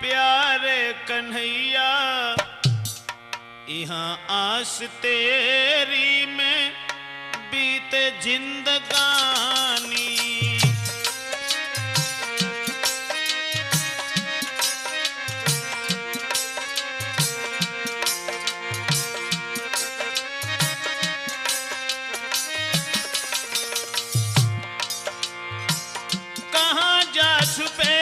प्यारे कन्हैया यहाँ आस तेरी में बीते जिंदगानी। कहाँ जा छुपे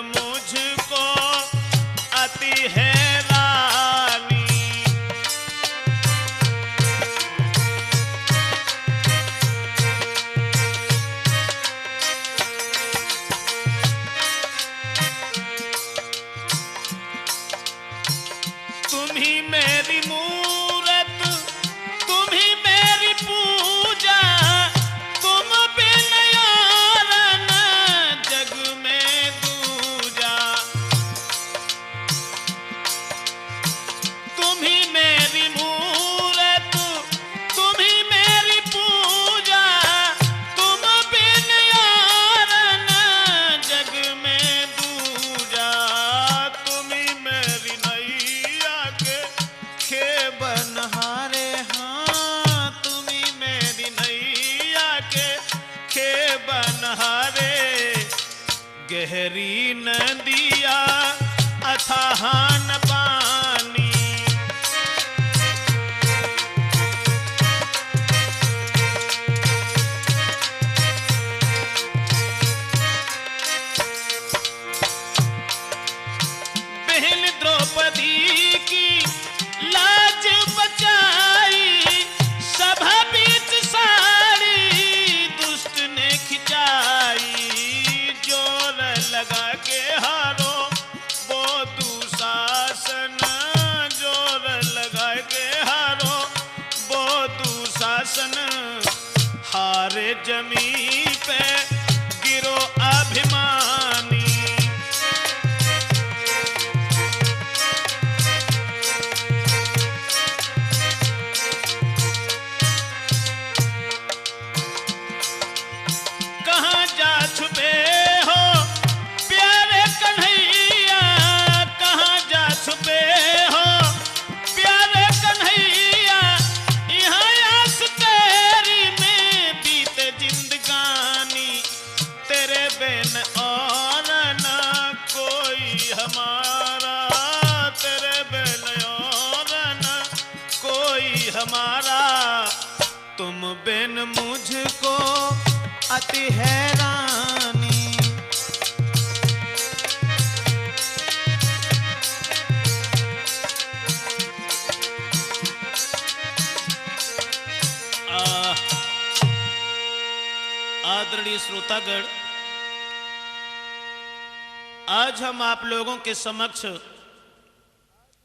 मुझको अति हैरानी। तुम ही मेरी मूरत, तुम ही मेरी पूजा, तुम बिन यार न जग में दूजा। तुम ही मेरी मूरत, तुम ही मेरी पूजा, तुम बिन यार न जग में दूजा। तुम ही मेरी नैया के खेबनहारे, हाँ तुम ही मेरी नैया के खेबनहारे। गहरी नदिया अथाहन पानी, बहन द्रौपदी की लाज बचाई, सभा बीच साड़ी दुष्ट ने खिंचाई। जोर लगा के हारो वो दुशासन, जोर लगा के हारो वो दुशासन। हारे जमी पे गिरो अभिमानी। कहाँ जा छुपे हो प्यारे कन्हैया, कहाँ जा छुपे हो प्यारे कन्हैया। यहाँ आस तेरी में बीते जिंदगानी। तेरे बिन और न कोई हमारा, तेरे बिन और न कोई हमारा। तुम बिन मुझको अति हैरानी। आदरणीय श्रोतागण, आज हम आप लोगों के समक्ष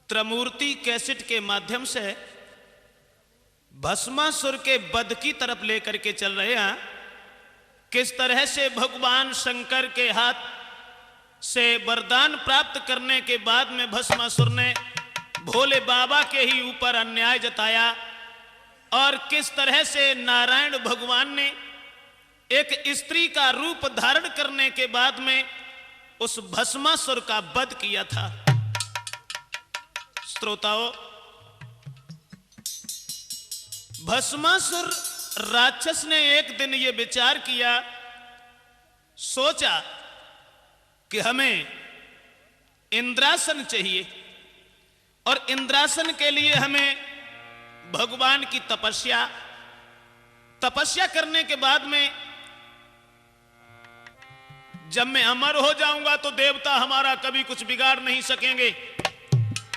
त्रिमूर्ति कैसेट के माध्यम से भस्मासुर के वध की तरफ लेकर के चल रहे हैं। किस तरह से भगवान शंकर के हाथ से वरदान प्राप्त करने के बाद में भस्मासुर ने भोले बाबा के ही ऊपर अन्याय जताया, और किस तरह से नारायण भगवान ने एक स्त्री का रूप धारण करने के बाद में उस भस्मासुर का वध किया था। श्रोताओं, भस्मासुर राक्षस ने एक दिन ये विचार किया, सोचा कि हमें इंद्रासन चाहिए, और इंद्रासन के लिए हमें भगवान की तपस्या करने के बाद में जब मैं अमर हो जाऊंगा तो देवता हमारा कभी कुछ बिगाड़ नहीं सकेंगे,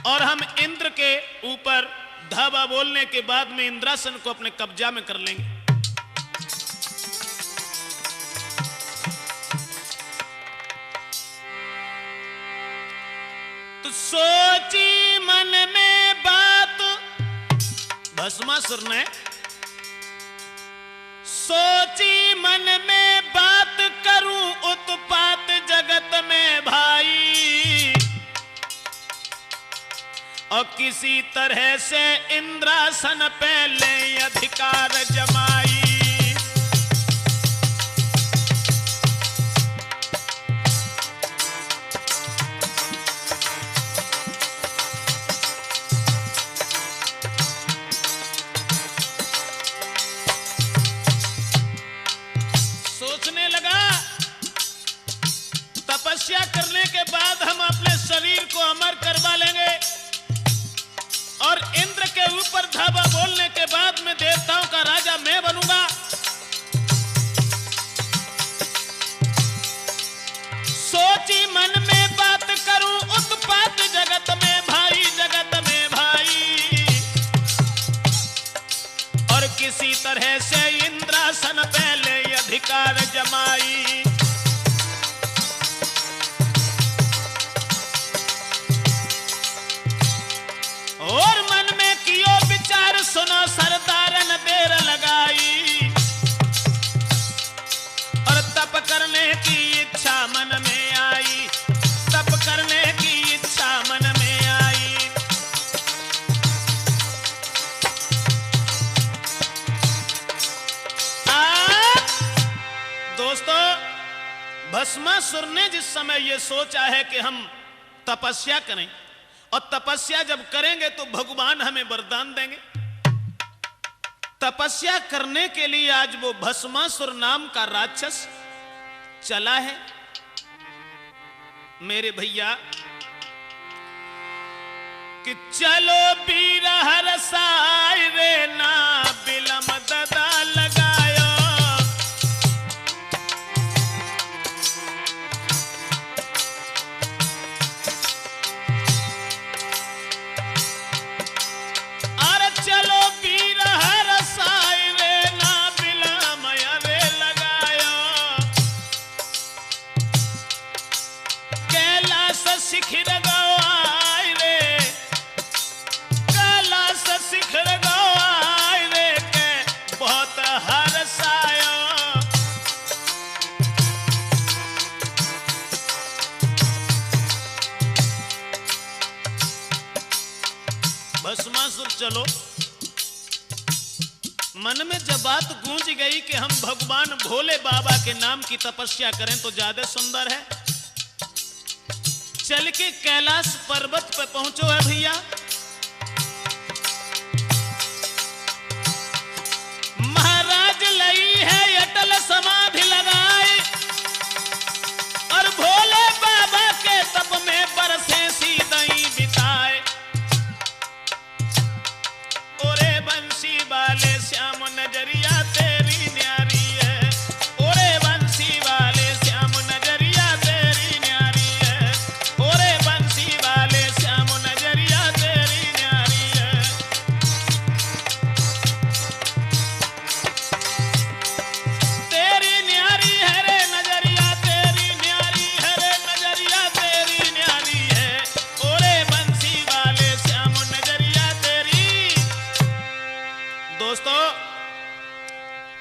और हम इंद्र के ऊपर धावा बोलने के बाद में इंद्रासन को अपने कब्जा में कर लेंगे। तो सोची मन में भस्मासुर ने सोची मन में बात करूं उत्पात जगत में भाई, और किसी तरह से इंद्रासन पे ले अधिकार जमाई। सोचने लगा तपस्या करने के बाद हम अपने शरीर को अमर करवा लेंगे, और इंद्र के ऊपर धावा बोलने के बाद में देवताओं का राजा मैं बनूंगा। सोची मन में बात करूं उत्पात जगत में भाई, जगत में भाई, और किसी तरह से इंद्रासन पहले अधिकार जमाई। और मन में कियो विचार सुनो सरदारन देर लगाई, और तप करने की इच्छा मन में आई, तप करने की इच्छा मन में आई। दोस्तों, भस्मासुर ने जिस समय यह सोचा है कि हम तपस्या करें, और तपस्या जब करेंगे तो भगवान हमें वरदान देंगे, तपस्या करने के लिए आज वो भस्मासुर नाम का राक्षस चला है। मेरे भैया कि चलो वीर हरसाय रे ना बिलम ददा लगायो, चलो वीर हरसाय रे ना बिलम रे लगायो, कैलाश शिखर गवाय रे, कैलाश शिखर गवाय रे के बहुत हरसायो। भस्मासुर चलो, मन में जब बात गूंज गई कि हम भगवान भोले बाबा के नाम की तपस्या करें तो ज्यादा सुंदर है, चल के कैलाश पर्वत पे पहुंचो है भैया। महाराज लई है अटल समाधि लगाई, और भोले बाबा के तप में बरसे सीधई बिताए। ओरे बंसी वाले श्याम नजरिया तेरी न्यारी है, ओरे बंसी वाले श्याम नजरिया तेरी न्यारी है, ओरे बंसी वाले श्याम नजरिया तेरी न्यारी है। तेरी न्यारी है रे नजरिया, तेरी न्यारी है रे नजरिया, तेरी न्यारी है, ओरे बंसी वाले श्याम नजरिया तेरी। दोस्तों,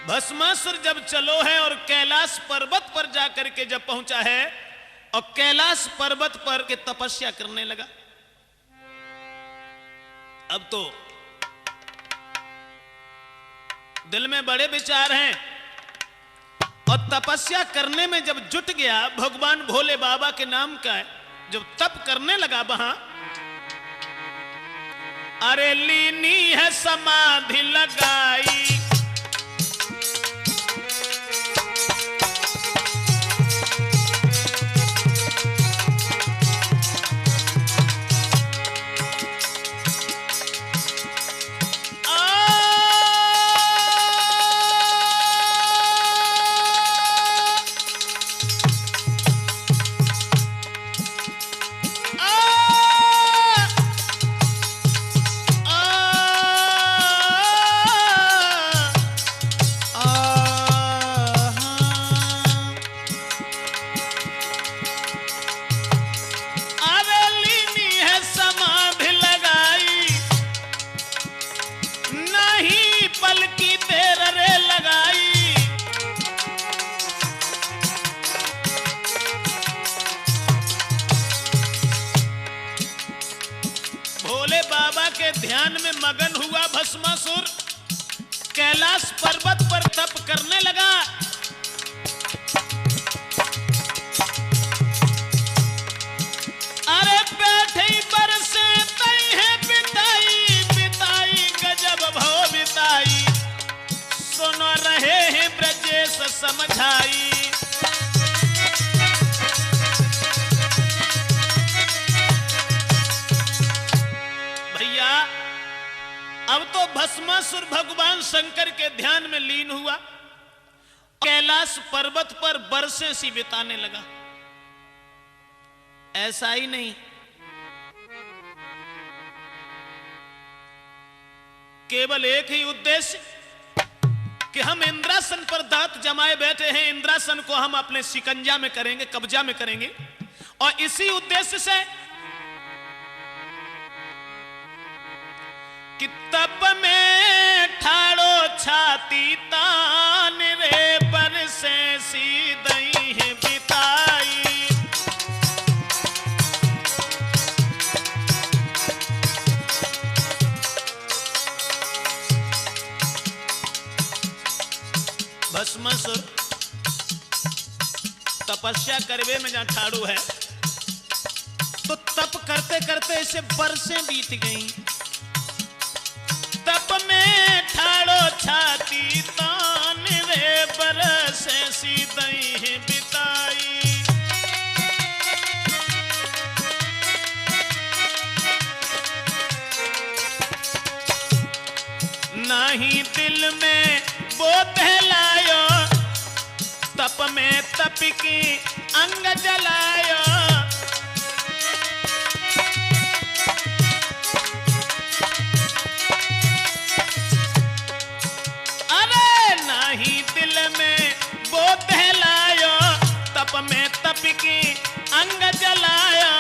भस्मासुर जब चलो है और कैलाश पर्वत पर जाकर के जब पहुंचा है, और कैलाश पर्वत पर के तपस्या करने लगा। अब तो दिल में बड़े विचार हैं, और तपस्या करने में जब जुट गया, भगवान भोले बाबा के नाम का है, जब तप करने लगा वहां, अरे लीनी है समाधि लगाई, के ध्यान में मगन हुआ भस्मासुर, कैलाश पर्वत पर तप करने लगा। अरे बैठे बरसे तई है बिताई, बिताई गजब भव बिताई, सुन रहे हैं ब्रजेश समझाई। भैया अब तो भस्मासुर भगवान शंकर के ध्यान में लीन हुआ, कैलाश पर्वत पर बरसें सी बिताने लगा। ऐसा ही नहीं, केवल एक ही उद्देश्य कि हम इंद्रासन पर दांत जमाए बैठे हैं, इंद्रासन को हम अपने शिकंजा में करेंगे, कब्जा में करेंगे। और इसी उद्देश्य से कि तप में ठाड़ो छाती तान रे बरसे सी दई है बिताई। भस्मासुर तपस्या करवे में जहां ठाड़ू है, तो तप करते करते इसे बरसें बीत गईं। तप में ठाड़ो छाती तान रे बरसे सी दई है बिताई। नाही दिल में बोध लायो, तप में तप की अंग जलायो। अरे नाही दिल में बोध लायो, तप में तप की अंग जलायो।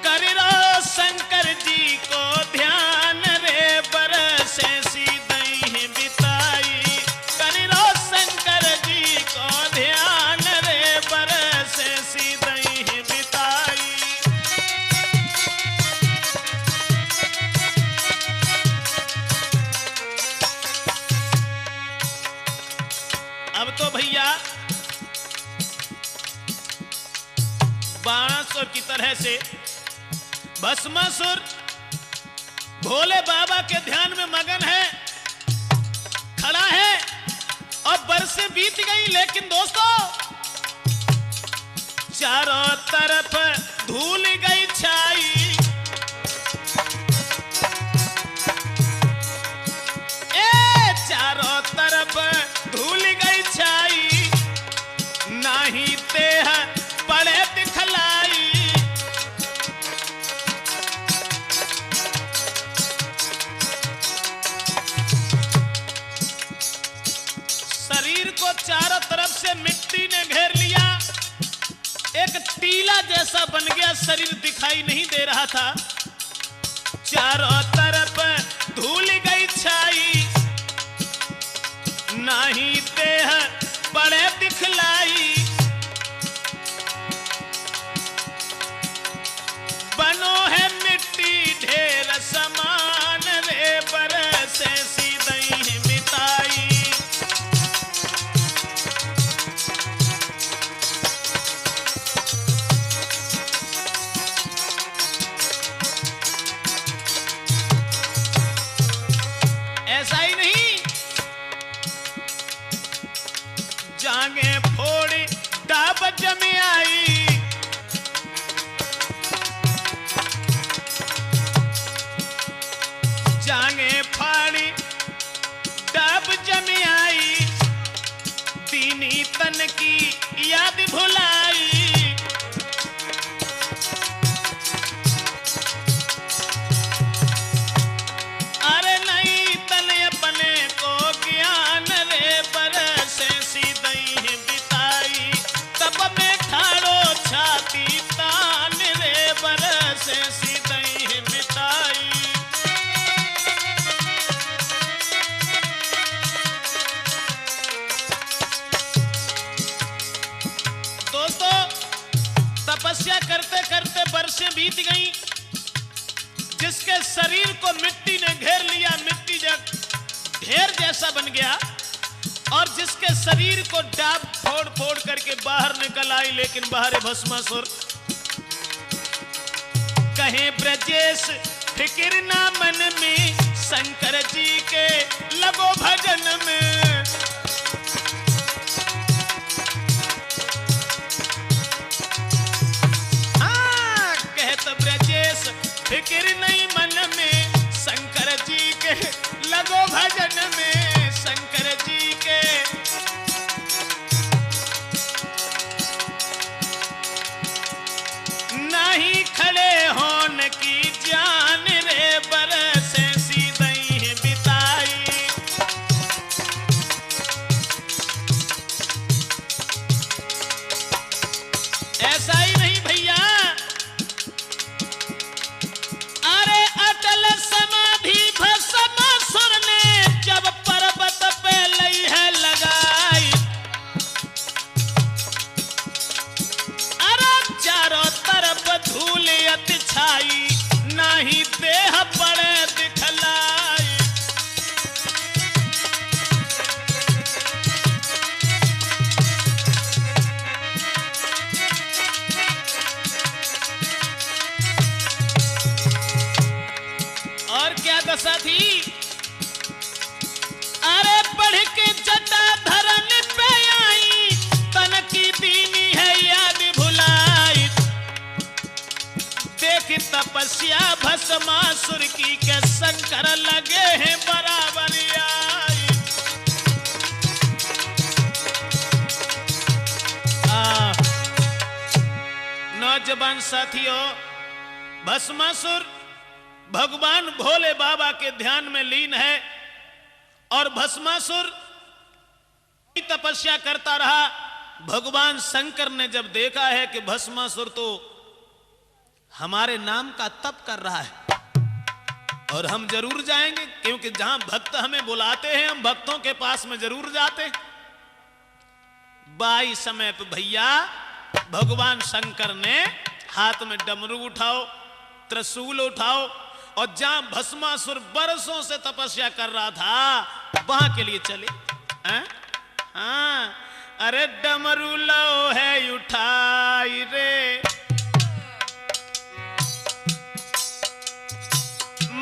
करो शंकर जी को ध्यान रे बरसे सी दई है बिताई। करो शंकर जी को ध्यान रे बरसे सी दई है बिताई। अब तो भैया बाणासुर की तरह से भस्मासुर भोले बाबा के ध्यान में मगन है, खड़ा है और बरसें बीत गई। लेकिन दोस्तों चारों तरफ धूल गई छाई। चारों तरफ धूल गई छाई, नाही तेह पड़े दिखलाई। शरीर को चारों तरफ से मिट्टी ने घेर लिया, एक टीला जैसा बन गया, शरीर दिखाई नहीं दे रहा था। चारों तरफ धूल गई छाई, नाही देह बड़े दिखलाई। बनो है मिट्टी ढेर समान रे बरसे सी दई है बिताई। ऐसा ही नहीं, जांगे फोड़ी डाब जमी आई। जांगे फाड़ी डाब जमी आई, दीनी तन की याद भुलाई। अरे नहीं तन अपने को ज्ञान रे बरसे सी दई है बिताई। तब में ठाड़ो छाती तान रे बरसे सी दई है बिताई। तपस्या करते करते वर्षें बीत गईं। जिसके शरीर को मिट्टी ने घेर लिया, मिट्टी जब ढेर जैसा बन गया, और जिसके शरीर को डाब फोड़ फोड़ करके बाहर निकल आई, लेकिन बाहर भस्मासुर। कहे ब्रजेश फिक्र ना मन में, शंकर जी के लगो भजन में। हाँ, कहत ब्रजेश फिक्र नहीं मन में, शंकर जी के लगो भजन में, शंकर जी के। नहीं खड़े होन की जान रे, बरसे सीधई बिताई। ऐसा ही नहीं भैया, अरे अटल समाधि भस्मासुर ने जब पर्वत पे लई है लगाई। अरे चारों तरफ धूल अति छाई, नाही देह पड़े दिखलाई। और क्या दशा थी, अरे बढ़ के जटा धरन पे आई, तन की दीनी है याद भुलाई। देख तपस्या भस्मासुर की के शंकर लगे हैं बराबर आई। नौजवान साथियों, भस्मासुर भगवान भोले बाबा के ध्यान में लीन है, और भस्मासुर तपस्या करता रहा। भगवान शंकर ने जब देखा है कि भस्मासुर तो हमारे नाम का तप कर रहा है, और हम जरूर जाएंगे, क्योंकि जहां भक्त हमें बुलाते हैं हम भक्तों के पास में जरूर जाते हैं। बाई समय पे भैया भगवान शंकर ने हाथ में डमरू उठाओ, त्रिशूल उठाओ, और जहां भस्मासुर बरसों से तपस्या कर रहा था वहां के लिए चले। हाँ, अरे डमरू लो है उठाई रे,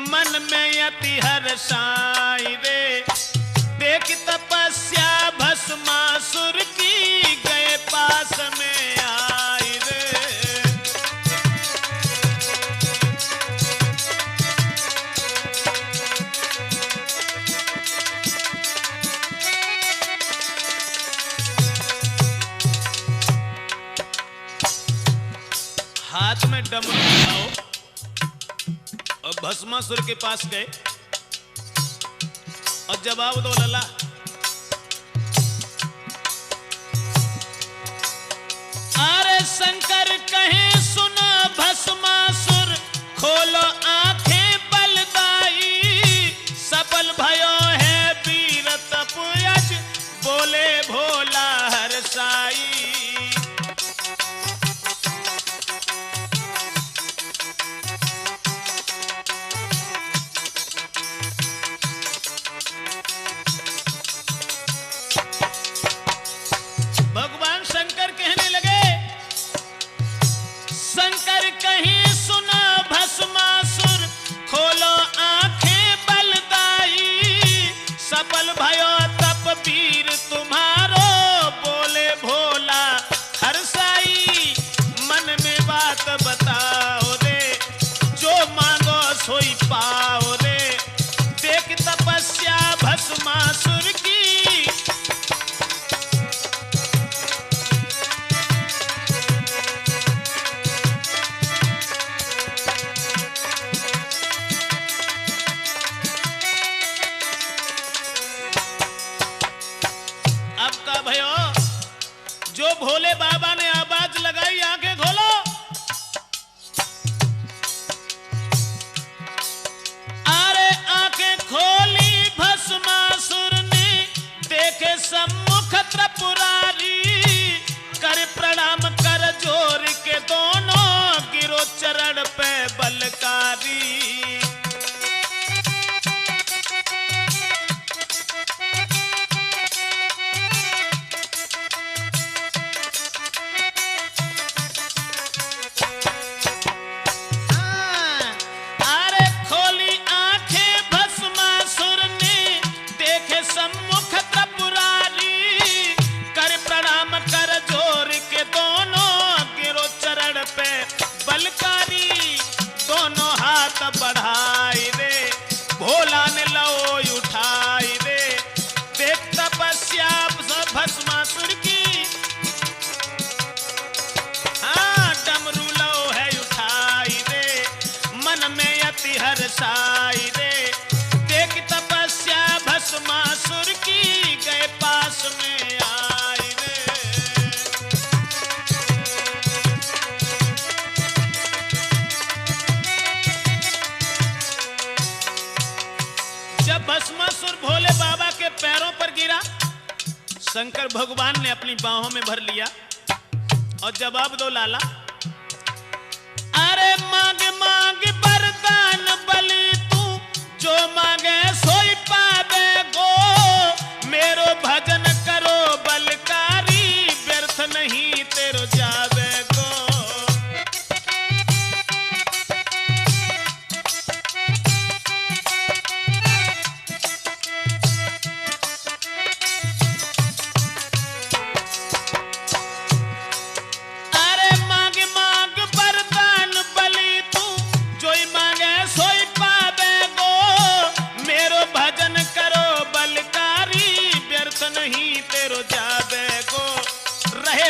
मन में अति हर्षाई रे। देख तपस्या भस्मासुर की, गए पास में आई रे। हाथ में डमरू उठाओ और भस्मासुर के पास गए और जवाब दो लला। अरे शंकर कहे सुनो भस्मासुर, खोलो आंखें बलदाई। सफल भयो है वीर तपयज, बोले भोला हरसाई। हाथ बढ़ाई रे, भोला ने लो उठाई रे। देख तपस्या भस्मासुर की, हाँ डमरू लो है उठाई रे, मन में अति हर्षाई रे। देख तपस्या भस्मासुर की, गए पास में आई रे। जब भस्मासुर भोले बाबा के पैरों पर गिरा, शंकर भगवान ने अपनी बाहों में भर लिया और जवाब दो लाला। अरे मांग मांग वरदान बलि तू, जो मांगे सोई पावे गो। मेरो भजन करो बलकारी, व्यर्थ नहीं तेरो जावे गो।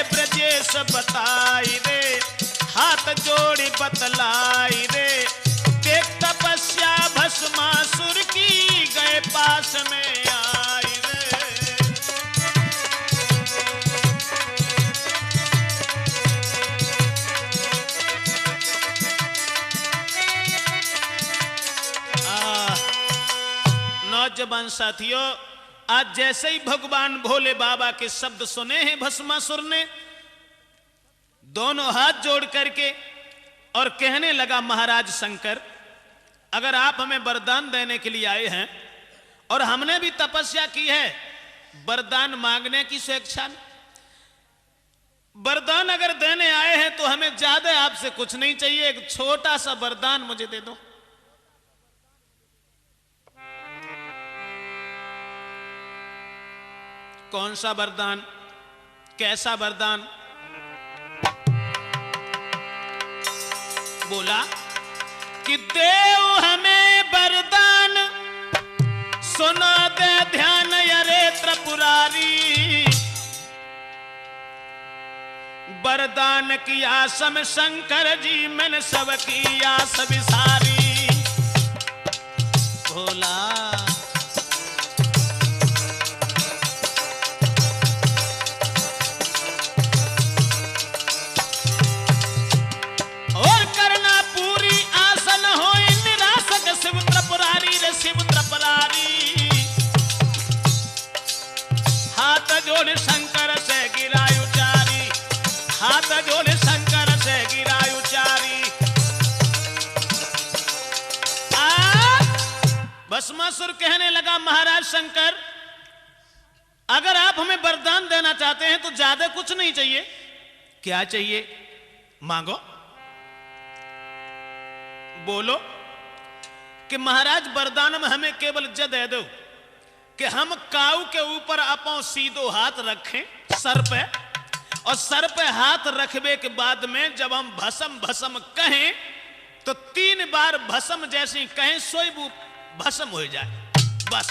ब्रजेश बताई रे, हाथ जोड़ी बतलाई रे। देख तपस्या भस्मासुर की, गए पास में आई रे। नौजवान साथियों, आज जैसे ही भगवान भोले बाबा के शब्द सुने हैं भस्मासुर ने, दोनों हाथ जोड़ करके और कहने लगा, महाराज शंकर, अगर आप हमें वरदान देने के लिए आए हैं और हमने भी तपस्या की है, वरदान मांगने की स्वेच्छा में, वरदान अगर देने आए हैं तो हमें ज्यादा आपसे कुछ नहीं चाहिए, एक छोटा सा वरदान मुझे दे दो। कौन सा वरदान, कैसा वरदान? बोला कि देव हमें वरदान, सुना दे ध्यान अरे त्रिपुरारी। वरदान की आसम शंकर जी, मैंने सबकी आस विसारी। बोला शिव त्रिपुरारी। हाथ जोड़ शंकर से गिरा उचारी, हाथ जोड़ शंकर से गिरा उचारी। भस्मासुर कहने लगा, महाराज शंकर, अगर आप हमें वरदान देना चाहते हैं तो ज्यादा कुछ नहीं चाहिए। क्या चाहिए? मांगो, बोलो। कि महाराज वरदान में हमें केवल ज दे दो कि हम काऊ के ऊपर अपो सीधो हाथ रखें सर पे, और सर पे हाथ रखने के बाद में जब हम भस्म भस्म कहें तो 3 बार भस्म जैसे कहें सोई वो भस्म हो जाए, बस।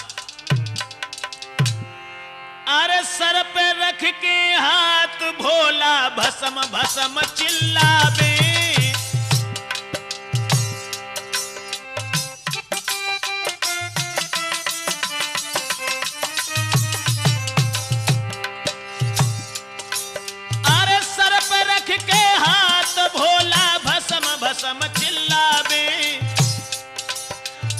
अरे सर पे रख के हाथ भोला भस्म भस्म चिल्लावे। भस्म चिल्लावे,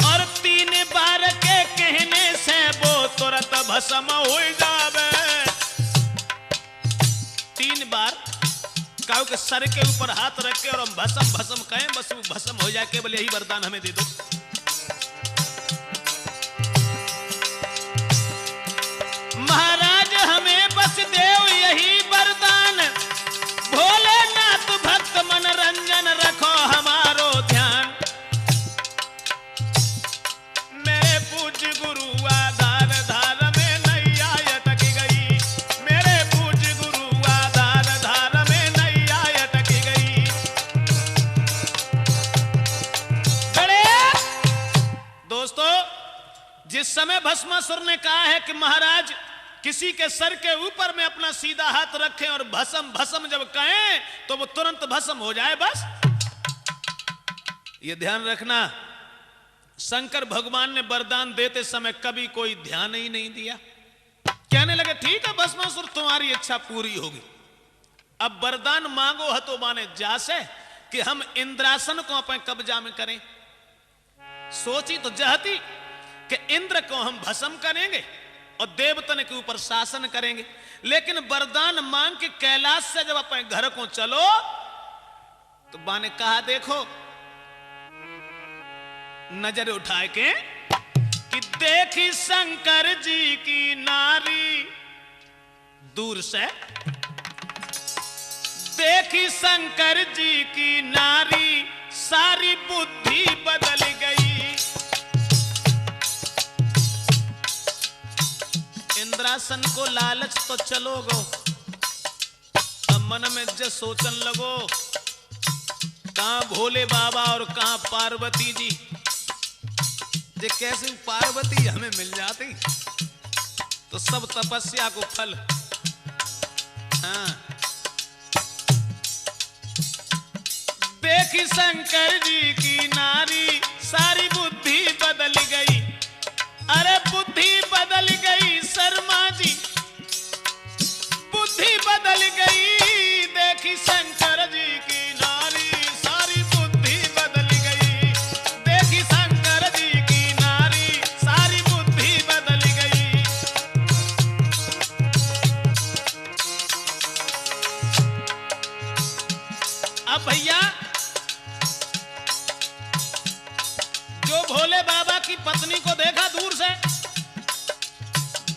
और 3 बार के कहने से वो तुरंत भस्म हो जावे। 3 बार काऊ के सर के ऊपर हाथ रख के और हम भस्म भस्म कहें, बस वो भस्म हो जाए। केवल यही वरदान हमें दे दो। महाराज हमें बस देव यही वरदान, भोलेनाथ भक्त मनोरंजन रखो हमारो ध्यान। मेरे पूज्य गुरु आधार धार में नैया अटक गई, मेरे पूज्य गुरु आधार धार में नैया अटक गई। गणेश भस्मासुर ने कहा है कि महाराज किसी के सर के ऊपर में अपना सीधा हाथ रखें और भस्म भस्म जब कहें तो वो तुरंत भस्म हो जाए। बस ये ध्यान रखना, शंकर भगवान ने वरदान देते समय कभी कोई ध्यान ही नहीं दिया। कहने लगे ठीक है भस्मासुर तुम्हारी इच्छा पूरी होगी, अब वरदान मांगो हतो माने जासे कि हम इंद्रासन को अपने कब्जा में करें। सोची तो जहती कि इंद्र को हम भस्म करेंगे और देवतन के ऊपर शासन करेंगे, लेकिन वरदान मांग के कैलाश से जब अपने घर को चलो तो बा ने कहा देखो नजर उठाए के कि देखी शंकर जी की नारी दूर से, देखी शंकर जी की नारी सारी बुद्धि बदल गई। इंद्रासन को लालच तो चलो गो, अब मन में जो सोचन लगो कहां भोले बाबा और कहां पार्वती जी, जे कैसे पार्वती हमें मिल जाती तो सब तपस्या को फल। हाँ देखी शंकर जी की नारी सारी बुद्धि बदल गई। अरे बुद्धि बदल गई शर्मा जी, बुद्धि बदल गई। देखी शंकर जी की नारी सारी बुद्धि बदल गई। देखी शंकर जी की नारी सारी बुद्धि बदल गई। अब भैया जो भोले बाबा की पत्नी को देखा दूर से,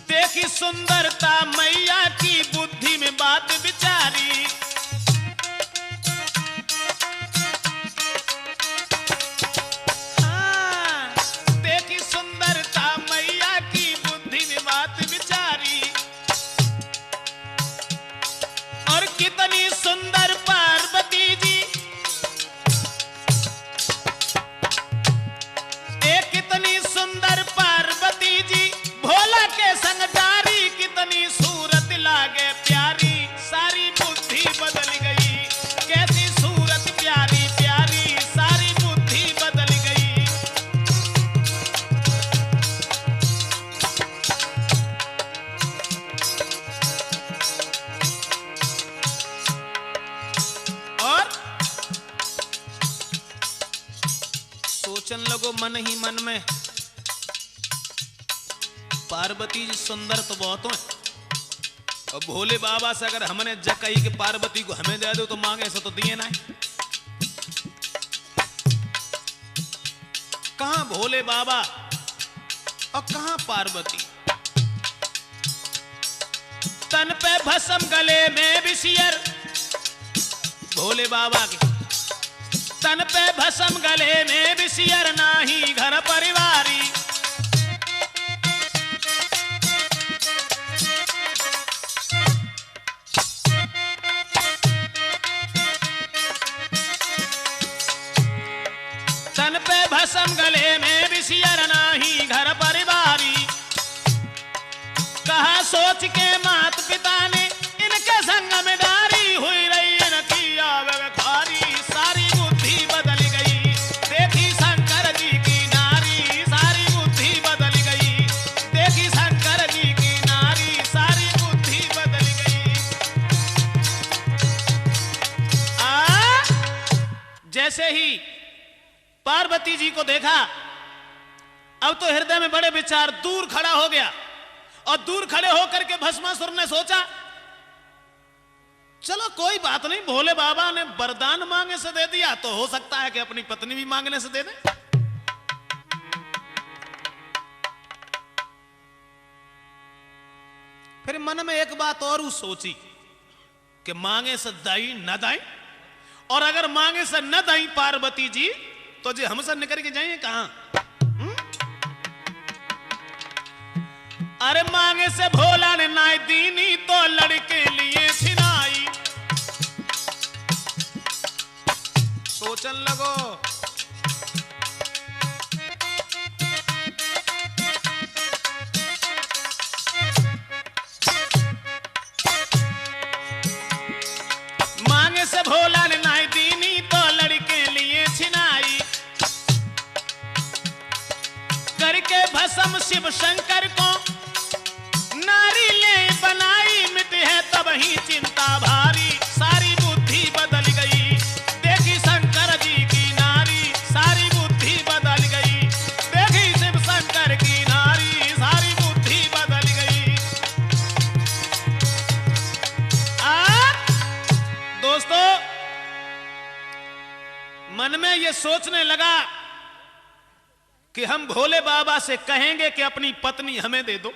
देखी सुंदरता मैया की बुद्धि में बात विचारी। हाँ, देखी सुंदरता मैया की बुद्धि में बात विचारी। और कितनी सुंदर पार्वती जी, कितनी सुंदर पार्वती जी भोला के संग डारी। कितनी सूरत लागे प्यारी, सारी बुद्धि बदल गई। कैसी सूरत प्यारी प्यारी, सारी बुद्धि बदल गई। और सोचन लगो मन ही मन में पार्वती जी सुंदर तो बहुत है, और भोले बाबा से अगर हमने जकई के पार्वती को हमें दे दो तो मांगे से तो दिए ना। कहां भोले बाबा और कहां पार्वती। तन पे भस्म गले में विषियर, भोले बाबा के तन पे भस्म गले में विषियर, नाही घर परिवारी। तन पे भस्म गले में विषियर, नाही घर परिवारी। कहा सोच के मात पिता ने इनके संग में डारी। हुई रही इनकी आवे खारी, सारी बुद्धि बदल गई। देखी शंकर जी की नारी सारी बुद्धि बदल गई। देखी शंकर जी की नारी सारी बुद्धि बदल गई। जैसे ही पार्वती जी को देखा, अब तो हृदय में बड़े विचार, दूर खड़ा हो गया। और दूर खड़े होकर के भस्मासुर ने सोचा चलो कोई बात नहीं, भोले बाबा ने वरदान मांगे से दे दिया तो हो सकता है कि अपनी पत्नी भी मांगने से दे दे। फिर मन में एक बात और सोची कि मांगे से दाई न दाई, और अगर मांगे से न दाई पार्वती जी तो जी हमसे निकल के जाइए कहां। अरे मांगे से भोला ने नाई दीनी तो लड़के लिए छिनाई। सोचन लगो शिव शंकर को नारी ले बनाई, मिट है तब ही चिंता भारी, सारी बुद्धि बदल गई। देखी शंकर जी की नारी, सारी बुद्धि बदल गई। देखी शिव शंकर की नारी, सारी बुद्धि बदल गई। दोस्तों, मन में ये सोचने लगा कि हम भोले बाबा से कहेंगे कि अपनी पत्नी हमें दे दो।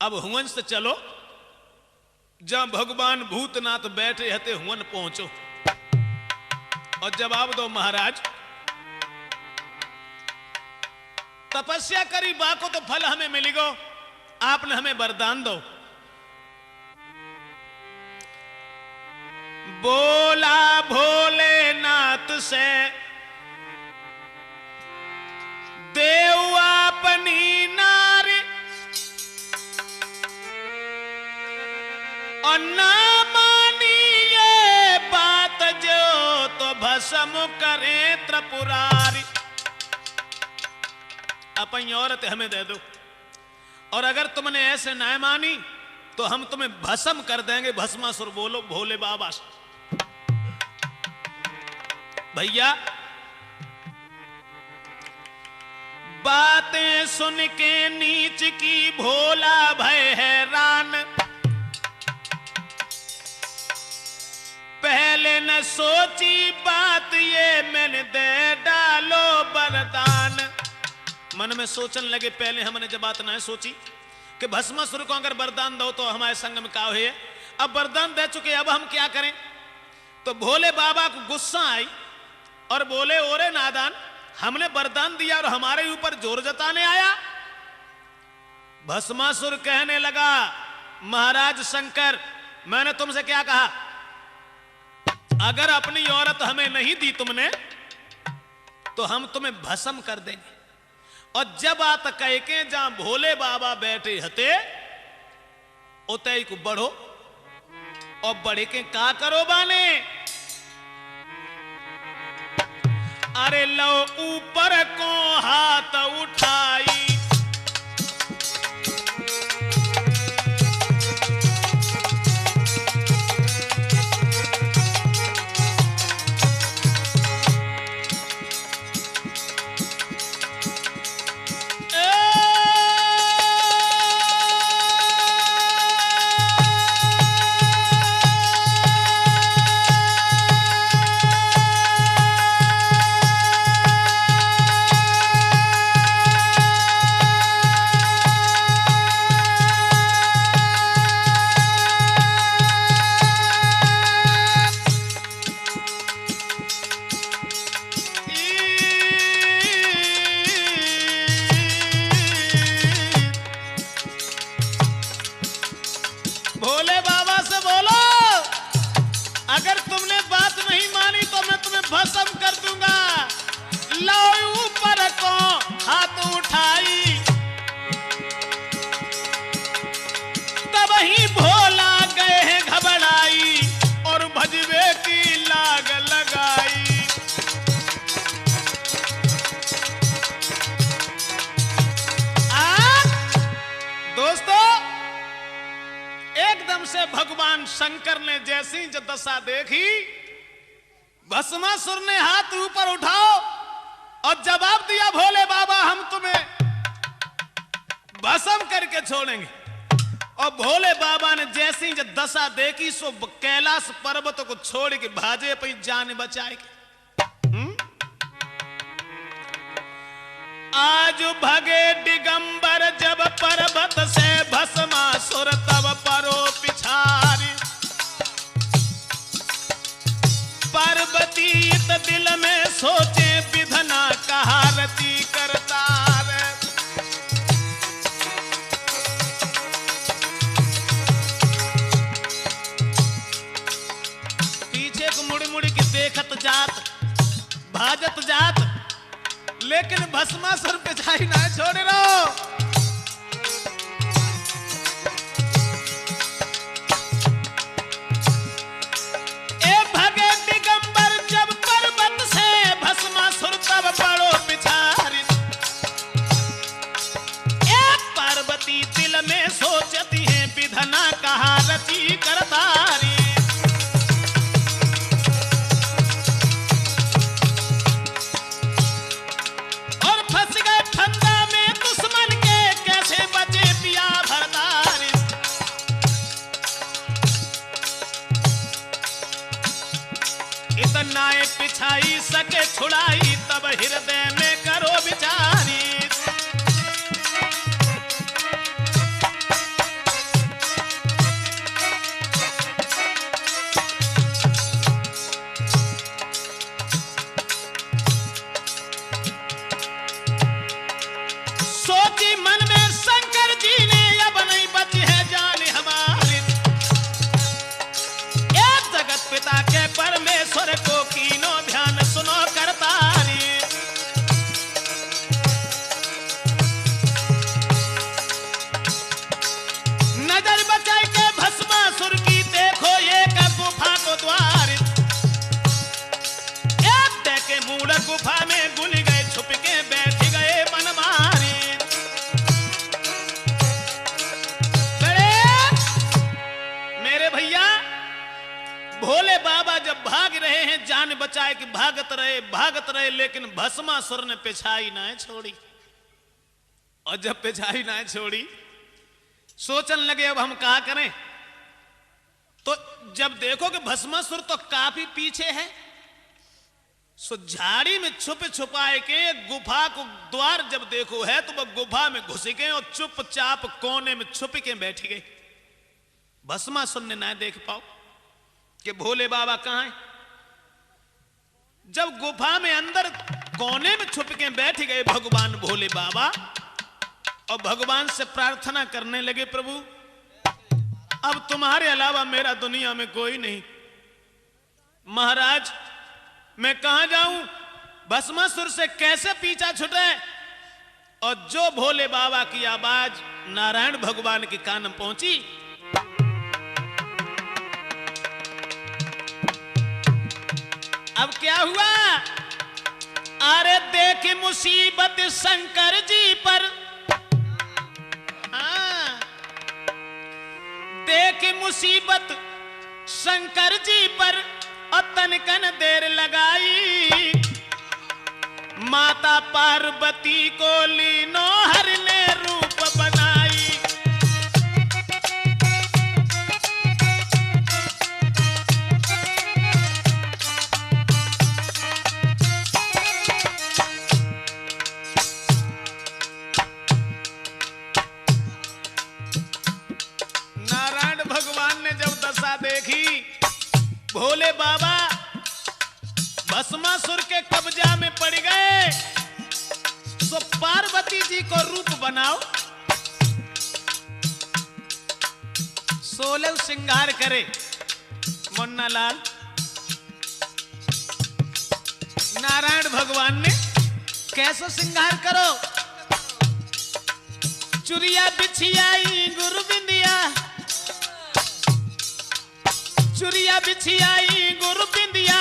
अब हुवन से चलो, जहां भगवान भूतनाथ बैठे हते हुवन पहुंचो और जवाब दो, महाराज तपस्या करी बाको तो फल हमें मिलेगो, आपने हमें वरदान दो। बोला भोलेनाथ से देव अपनी नारी, और ना मानी ये बात जो तो भस्म करे त्रिपुरारी। अपनी औरत हमें दे दो, और अगर तुमने ऐसे ना मानी तो हम तुम्हें भस्म कर देंगे। भस्मासुर बोलो भोले बाबा से, भैया बातें सुन के नीच की भोला भय हैरान, पहले न सोची बात ये मैंने दे डालो वरदान। मन में सोचने लगे, पहले हमने जब बात ना सोची कि भस्मासुर को अगर वरदान दो तो हमारे संग में क्या हुए। अब वरदान दे चुके, अब हम क्या करें। तो भोले बाबा को गुस्सा आई और बोले, ओरे नादान, हमने वरदान दिया और हमारे ऊपर जोर जताने आया। भस्मासुर कहने लगा, महाराज शंकर, मैंने तुमसे क्या कहा, अगर अपनी औरत हमें नहीं दी तुमने तो हम तुम्हें भस्म कर देंगे। और जब आत कह के जहां भोले बाबा बैठे हते उतई को बढ़ो, और बढ़े के का करो बाने। अरे लो ऊपर को हाथ उठाई, भस्म कर दूंगा। लो ऊपर को हाथ उठाई, तब ही भोला गए हैं घबराई और भजवे की लाग लगाई। दोस्तों, एकदम से भगवान शंकर ने जैसी जो दशा देखी, भस्मासुर ने हाथ ऊपर उठाओ और जवाब दिया, भोले बाबा हम तुम्हें भस्म करके छोड़ेंगे। और भोले बाबा ने जैसी जो दशा देखी, सो कैलाश पर्वत को छोड़ के भाजे पे जान बचाएगी। आज भगे दिगंबर जब पर्वत से भस्मासुर, तब परो पिछारी। पार्वती दिल में सोचे, विधना कहा रति करतार। पीछे को मुड़ मुड़ के देखत जात, भाजत जात, लेकिन भस्मासुर पे जाई ना छोड़े रहो। इतनाए पिछाई सके छुड़ाई तब हृदय में करो विचारी। सोची मन में शंकर जी ने अब नहीं बची है जान हमारी। एक जगत पिता के परमेश्वर को कीनो ध्यान सुनो करतारी। नजर बचाई के भस्मासुर की देखो एक गुफा को द्वार। एक देखे मूढ़ गुफा में गुल गए छुप के बैठ गए मन मारी। मेरे भैया भोले बाबा जब भाग रहे हैं जान बचाए कि भागत रहे लेकिन भस्मासुर ने पिछाई ना छोड़ी। और जब पिछाई ना छोड़ी सोचन लगे अब हम क्या करें। तो जब देखो कि भस्मासुर तो काफी पीछे है, सो झाड़ी में छुप छुपाए के गुफा को द्वार जब देखो है तो वह गुफा में घुस गए और चुपचाप कोने में छुप के बैठ गए। भस्मासुर ने ना देख पाओ कि भोले बाबा कहां हैं। जब गुफा में अंदर कोने में छुप के बैठ गए भगवान भोले बाबा और भगवान से प्रार्थना करने लगे, प्रभु अब तुम्हारे अलावा मेरा दुनिया में कोई नहीं। महाराज मैं कहां जाऊं, भस्मासुर से कैसे पीछा छुटे। और जो भोले बाबा की आवाज नारायण भगवान के कान में पहुंची, अब क्या हुआ। अरे देख मुसीबत शंकर जी पर, हाँ देख मुसीबत शंकर जी पर और तनकन देर लगाई। माता पार्वती को लीनो हर ने रूप बनाई। देखी भोले बाबा भस्मासुर के कब्जा में पड़ गए, तो पार्वती जी को रूप बनाओ, 16 श्रृंगार करे। मुन्ना लाल नारायण भगवान ने कैसे श्रृंगार करो। चुरिया बिछियाई गुरु बिंदिया, चुरिया बिछियाई गुरु बिंदिया,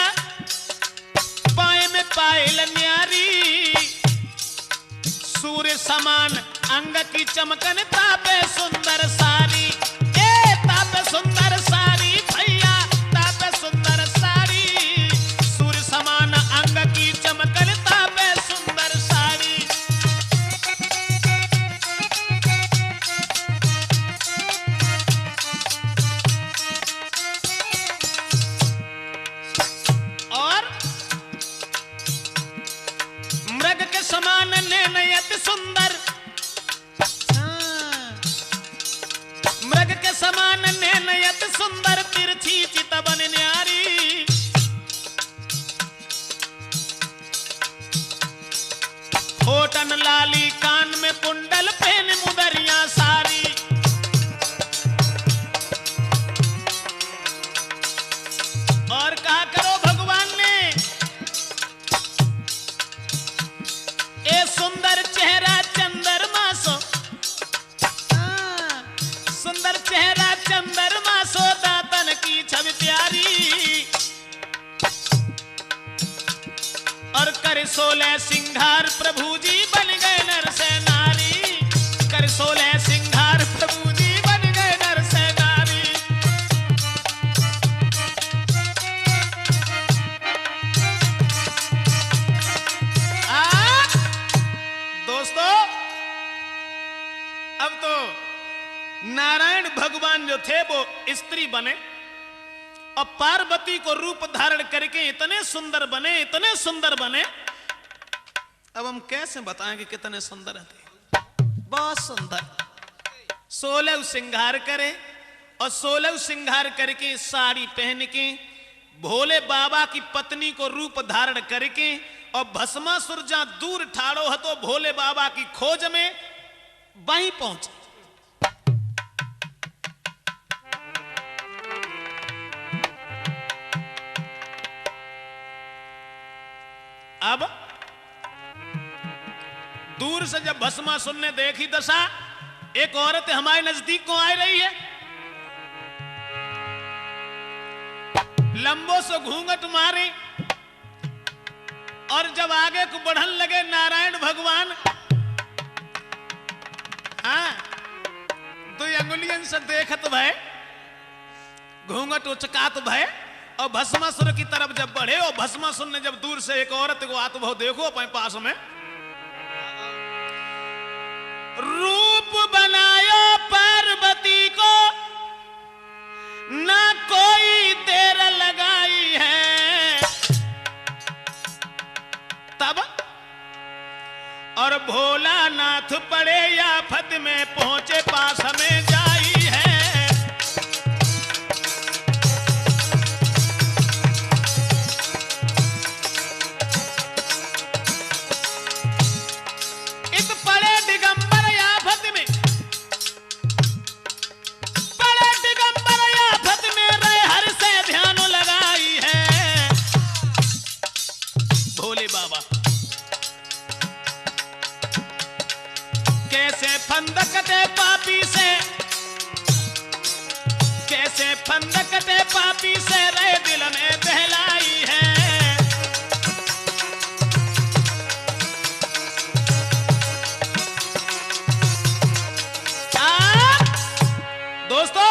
पाए में पायल न्यारी। सूर्य समान अंग की चमकन तापे सुंदर सारी। ए तापे सुंदर सारी भैया, तापे सुंदर सारी। सूर्य समान अंग की चमकन तापे सुंदर सारी। समान नयत सुंदर, मृग के समान नयत सुंदर, तिरछी चितवन न्यारी। होठन लाली कान में कुंडल पहन मुदरिया सारी। और कहा करो भगवान ने, ए सुंदर चेहरा चंद्रमा सो, सुंदर चेहरा चंद्रमा सो, दातन की छवि प्यारी। और कर 16 सिंगार प्रभु जी बन गए नर से नारी। कर 16 सिंगार प्रभु जी बन गए नर से नारी। दोस्तों अब तो नारायण भगवान जो थे वो स्त्री बने और पार्वती को रूप धारण करके इतने सुंदर बने, इतने सुंदर बने। अब हम कैसे बताएं कि कितने सुंदर थे। बहुत सुंदर 16 श्रृंगार करे और 16 श्रृंगार करके साड़ी पहन के भोले बाबा की पत्नी को रूप धारण करके और भस्मासुर जहां दूर ठाड़ो है तो भोले बाबा की खोज में वहीं पहुंचे। अब दूर से जब भस्मासुर ने देखी दशा, एक औरत हमारे नजदीक को आ रही है, लंबो से घूंघट मारे और जब आगे को बढ़न लगे नारायण भगवान, हाँ 2 अंगुलियन से देखत भय, घूंघट उचकात भय और भस्मासुर की तरफ जब बढ़े और भस्मासुर ने जब दूर से एक औरत को आत भाव देखो अपने पास में, रूप बनायो पार्वती को ना कोई देर लगाई है। तब और भोलानाथ पड़े आफत में पहुंचे पास में जाई है। इत पड़े दिगंबर आफत में, पड़े दिगंबर आफत में रहे हर से ध्यान लगाई है। भोले बाबा कैसे फंदकते पापी से, कैसे फंदकते पापी से रहे दिल में बहलाई है। दोस्तों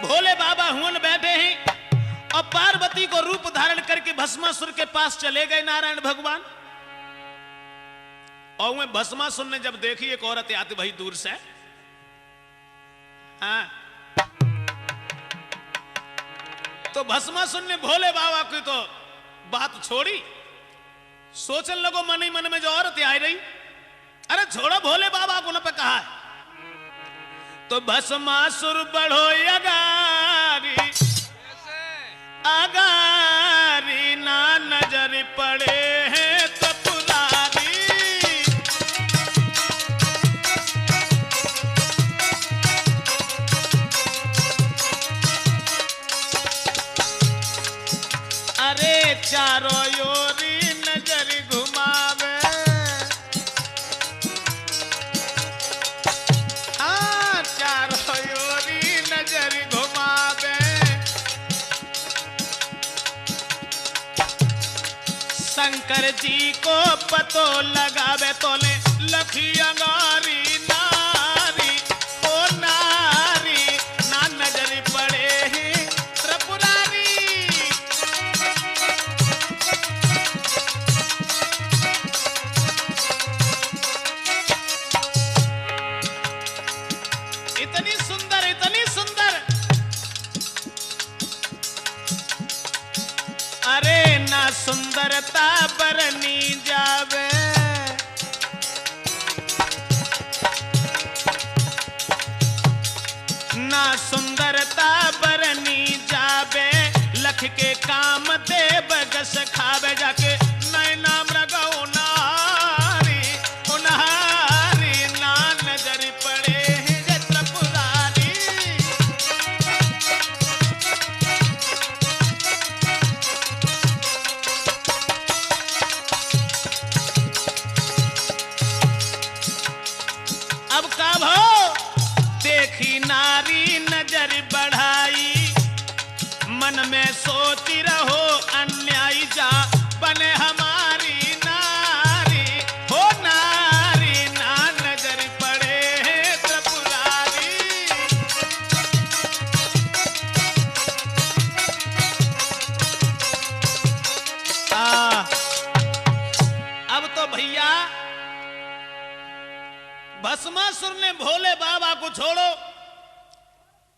भोले बाबा हुन बैठे हैं और पार्वती को रूप धारण करके भस्मासुर के पास चले गए नारायण भगवान। और वह भस्मासुर ने जब देखी एक औरत आती भाई दूर से, हाँ, तो भस्मासुर ने भोले बाबा की तो बात छोड़ी, सोचने लगो मन ही मन में जो औरत आई रही, अरे छोड़ो भोले बाबा को न पे कहा है। तो भस्मासुर बढ़ो अगारी, अगारी ना नजर पड़े हैं तो पुरारी। अरे चारों योरी नजर घुमावे, नजर घुमावे। शंकर जी को पतो लगावे तोले लखी अंगारी नारी, ओ नारी ना नजर पड़े हैं त्रिपुरारी। इतनी सुंदर, इतनी सुंदर, अरे ना सुंदरता बरनी जावे, ना सुंदरता बरनी जावे। लख के काम देव गस खावे जाके नैना मृगो नारी, उनहारी ना नजर पड़े हैं त्रिपुरारी। अब का भाव देखी नारी नजर बढ़ाई, मन में सोती रहो अन्यायी जा बने हमारी नारी, हो नारी ना नजर पड़े हैं त्रिपुरारी। अब तो भैया भस्मासुर ने भोले बाबा को छोड़ो,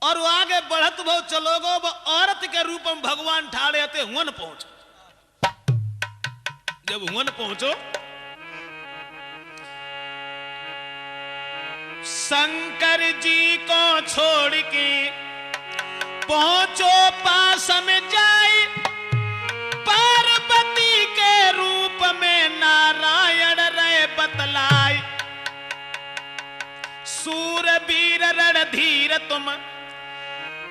और वो आगे बढ़त भो चलोगो वो औरत के रूप में भगवान ठाड़े थे हुन पहुंचो। जब हुन पहुंचो शंकर जी को छोड़ के पहुंचो पास में जाए पार्वती के रूप में नारायण रे बतलाए। सूरवीर रणधीर तुम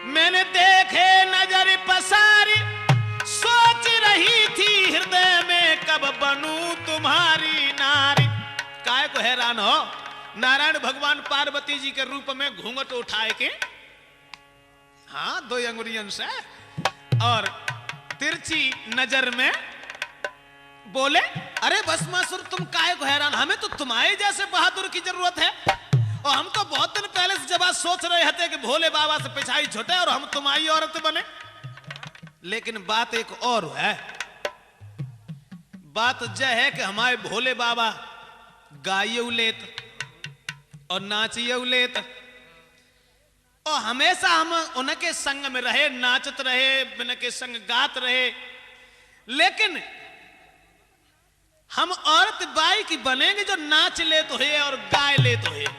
मैंने देखे नजर पसारी, सोच रही थी हृदय में कब बनूं तुम्हारी नारी। काय को हैरान हो, नारायण भगवान पार्वती जी के रूप में घूंघट उठाए के, हाँ 2 अंगुलियों से और तिरछी नजर में बोले, अरे भस्मासुर तुम काहे को हैरान, हमें तो तुम्हारे जैसे बहादुर की जरूरत है। और हम तो बहुत दिन पहले से जब सोच रहे थे कि भोले बाबा से पिछाई छुटे और हम तुम्हारी औरत बने। लेकिन बात एक और है, बात यह है कि हमारे भोले बाबा गाइए लेत और नाचिए लेत और हमेशा हम उनके संग में रहे, नाचत रहे, उनके संग गात रहे। लेकिन हम औरत बाई की बनेंगे जो नाच ले तो है और गाय ले तो है।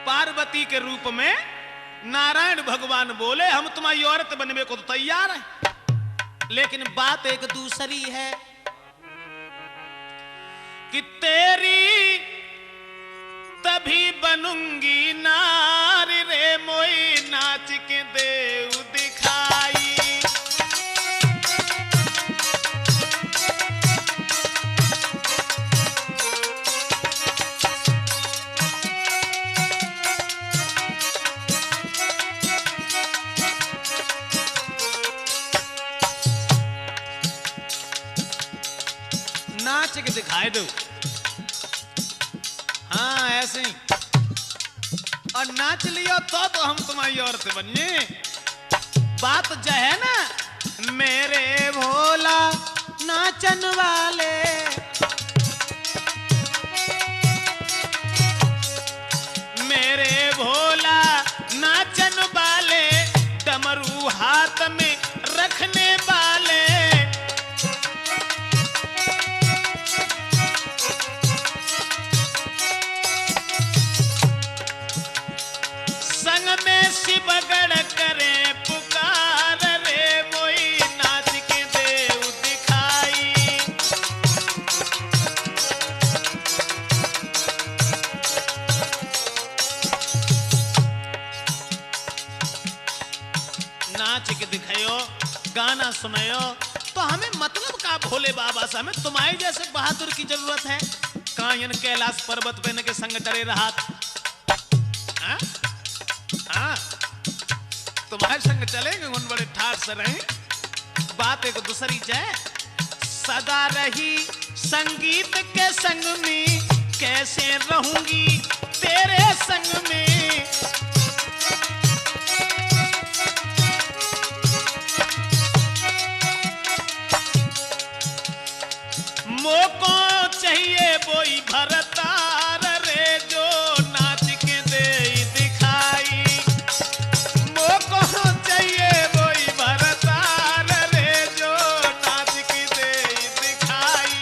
पार्वती के रूप में नारायण भगवान बोले हम तुम्हारी औरत बनने को तो तैयार है, लेकिन बात एक दूसरी है कि तेरी तभी बनूंगी नारी रे मोई नाच के देव दिखाई। नाच के दिखाई दो, हाँ ऐसे ही, और नाच लियो तो हम तुम्हारी औरत बनिए। बात जो है ना, मेरे भोला नाचन वाले, मेरे भोला नाचन वाले, डमरू हाथ में रखने वाले, शिवगढ़ करे पुकार रे मोई नाच के देव दिखाई। नाच के दिखायो, गाना सुनायो, तो हमें मतलब का भोले बाबा से, हमें तुम्हारे जैसे बहादुर की जरूरत है। कायन कैलाश पर्वत पे के संग डरे रहा, हाँ तुम्हारे संग चलेंगे उन बड़े ठाठ से रहे। बात एक दूसरी जाए, सदा रही संगीत के संग में, कैसे रहूंगी तेरे संग में। मोको चाहिए बोई भरतार रे जो नाच के दे दिखाई। मोको चाहिए बोई भरतार रे जो नाच के दे दिखाई।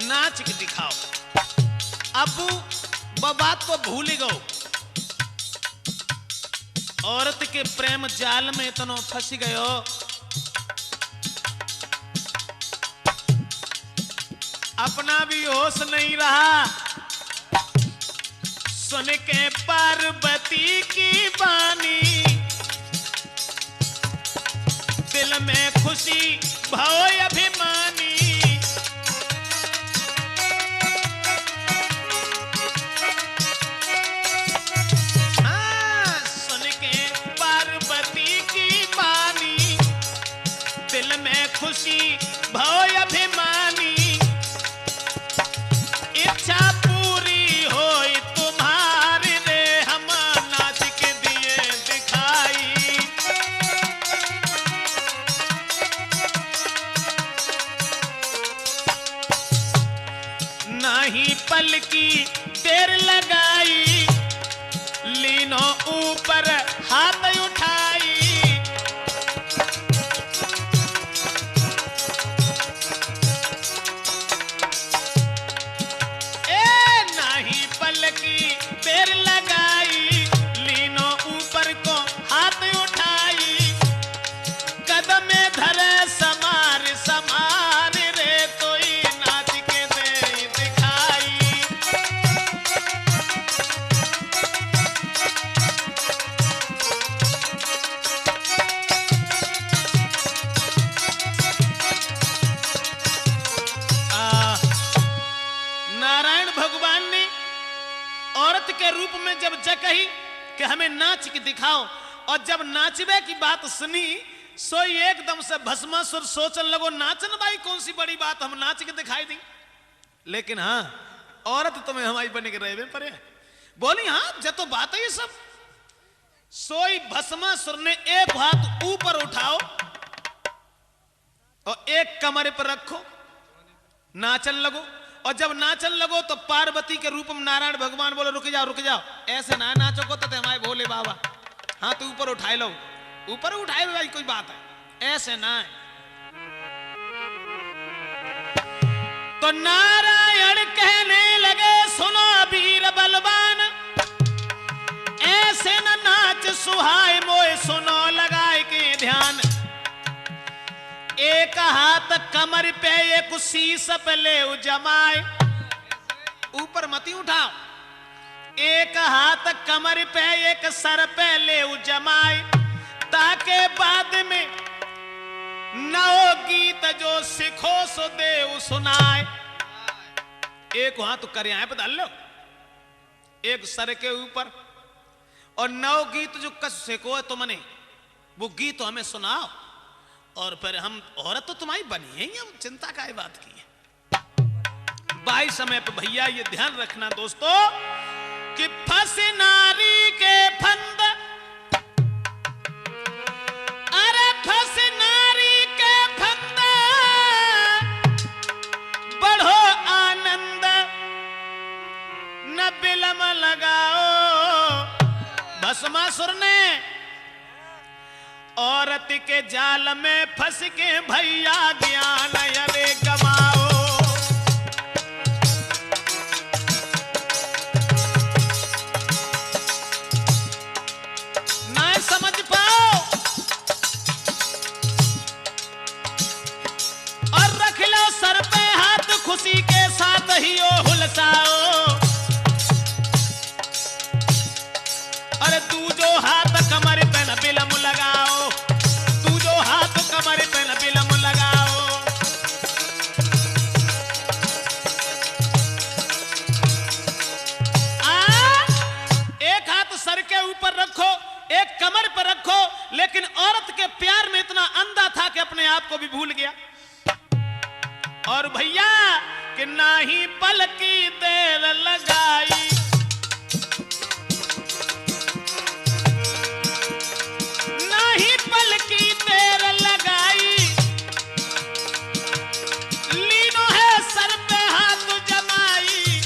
नाच के दिखाओ। अब बात को भूल गो, औरत के प्रेम जाल में इतना फंस गयो, अपना भी होश नहीं रहा। सुन के पार्वती की बानी, दिल में खुशी भय अभिमानी। खुशी भय अभिमानी, इच्छा पूरी होई तुम्हारी रे हम नाच के दिए दिखाई। नाही पल की देर लगाई, लीनो ऊपर हाथ उठाई। देर लगाई, लीनो ऊपर को हाथ उठाई, कदम धरे समार समार रे, कोई नाच के दे दिखाई। नारायण भगवान ने औरत के रूप में जब कही कि हमें नाच के दिखाओ, और जब नाचबे की बात सुनी सो एकदम से भस्मासुर सोचने लगो नाचन भाई कौन सी बड़ी बात, हम नाच के दिखाई दी। लेकिन हाँ औरत तुम्हें हमारी बने के रहे पर बोली हाँ जब तो बात है ये सब। सोई भस्मासुर ने एक हाथ ऊपर उठाओ और एक कमरे पर रखो, नाचन लगो। और जब नाचन लगो तो पार्वती के रूप में नारायण भगवान बोले रुक जाओ, ऐसे ना नाचो को तो हमारे भोले बाबा, हाँ तो ऊपर उठाए लो, ऊपर उठाए भाई कोई बात है, ऐसे ना है। तो नारायण कहने लगे सुनो वीर बलवान, ऐसे न नाच सुहाए मोए, सुनो लगाए के ध्यान। एक हाथ कमर पे एक शीश पे ले जमाए, ऊपर मती उठाओ। एक हाथ कमर पे एक सर पे ले जमाए, ताके बाद में नौ गीत जो सिखो सो दे सुनाए। एक हाथ तो कर पे डाल लो, एक सर के ऊपर, और 9 गीत जो कस सिखो है तुमने वो गीत हमें सुनाओ, और फिर हम औरत तो तुम्हारी बनी है, अब चिंता का बात की है। बाई समय पे भैया ये ध्यान रखना दोस्तों कि फंस नारी के फंद, अरे फंस नारी के फंद, बढ़ो आनंद न बिलम लगाओ। भस्मासुर ने औरत के जाल में फंस के भैया ज्ञान अरे गवाओ। ना समझ पाओ और रख लो सर पे हाथ, खुशी के साथ ही ओ हुलसाओ। अरे तू जो हाथ कमर पे न बिलम लगाओ, तू जो हाथ कमर पे न बिलम लगाओ। एक हाथ सर के ऊपर रखो, एक कमर पर रखो, लेकिन औरत के प्यार में इतना अंधा था कि अपने आप को भी भूल गया। और भैया कि नाही पल की देर लगाई, पल की देर लगाई, लीनो है सर पे हाथ जमाई।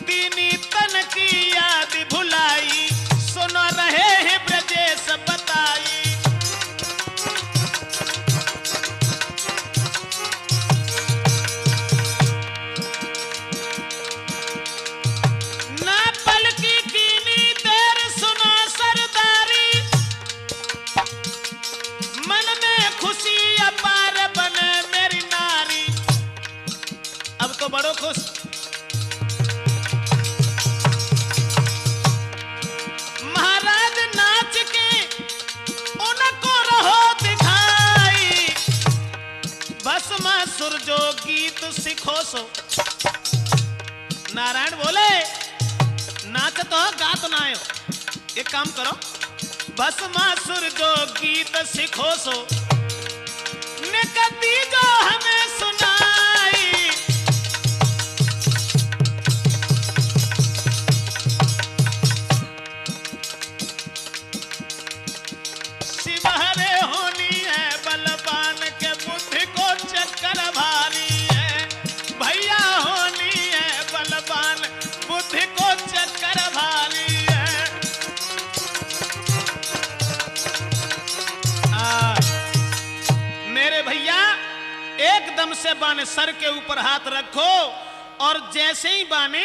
दीनी तन की याद भुलाई, सुन रहे हैं ब्रजेश बताई। ना पल की कीनी देर सुनो सरदारी, मन में खुशी अपार बने मेरी नारी। अब तो बड़ो खुश, महाराज नाच के उनको रहो दिखाई। भस्मासुर जो गीत सिखो सो, नारायण बोले नाच तो गात ना आयो, एक काम करो भस्मासुर जो गीत सिखो सो, निकती जो हमें सुनाई। शिवहरे होनी है बलवान के बुद्धि को चक्कर भा एकदम से बाने सर के ऊपर हाथ रखो, और जैसे ही बाने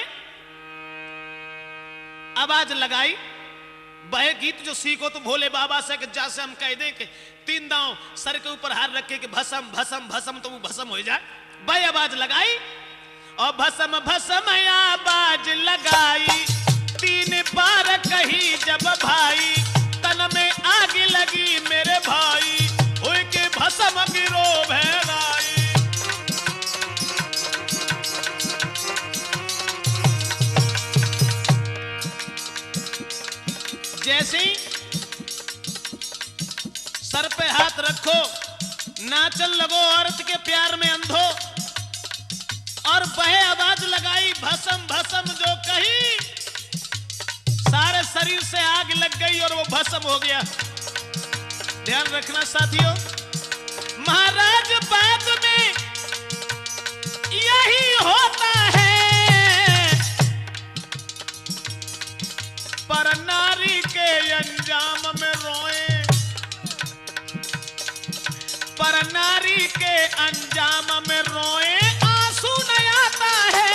आवाज लगाई, वह गीत जो सीखो तो भोले बाबा से कि जैसे हम कह दें कि 3 दांव सर के ऊपर हाथ रखे कि भस्म भस्म भस्म, तो वो भस्म हो जाए। वह आवाज लगाई और भस्म भस्म आवाज लगाई, 3 बार कही जब भाई, तन में आग लगी मेरे भाई, हुई के भस्म गिरो भैराई। जैसे ही सर पे हाथ रखो, नाचन लगो औरत के प्यार में अंधो, और वह आवाज लगाई भस्म भस्म जो कही, सारे शरीर से आग लग गई और वो भस्म हो गया। ध्यान रखना साथियों, महाराज बाद में यही होता है, पर नारी के अंजाम में रोए, पर नारी के अंजाम में रोए, आंसू न आता है।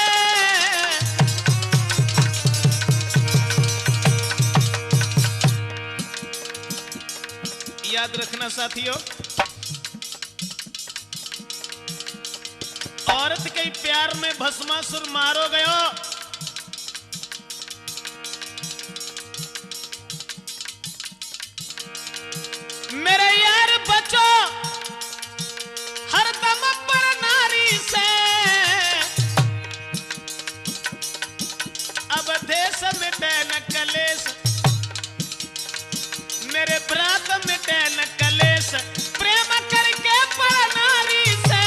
याद रखना साथियों, औरत के प्यार में भस्मासुर मारो गयो। मेरे यार बचो हरदम पर नारी से, अब देश मिटे न कलेश, मेरे भ्रात मिटे न कलेश, प्रेम करके पर नारी से।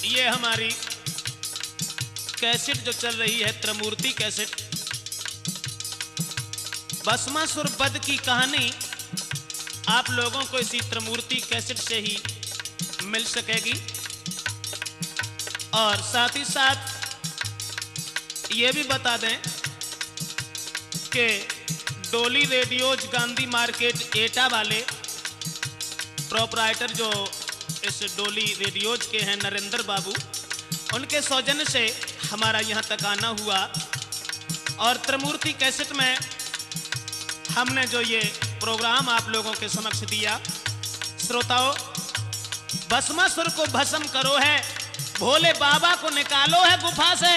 ये हमारी कैसेट जो चल रही है, त्रिमूर्ति कैसेट, भस्मासुर वध की कहानी आप लोगों को इसी त्रिमूर्ति कैसेट से ही मिल सकेगी। और साथ ही साथ ये भी बता दें कि डोली रेडियोज गांधी मार्केट एटा वाले प्रोपराइटर जो इस डोली रेडियोज के हैं, नरेंद्र बाबू, उनके सौजन्य से हमारा यहाँ तक आना हुआ। और त्रिमूर्ति कैसेट में हमने जो ये प्रोग्राम आप लोगों के समक्ष दिया, श्रोताओं, भस्मासुर को भस्म करो है, भोले बाबा को निकालो है गुफा से,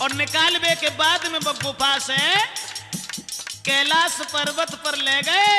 और निकालने के बाद में वो गुफा से कैलाश पर्वत पर ले गए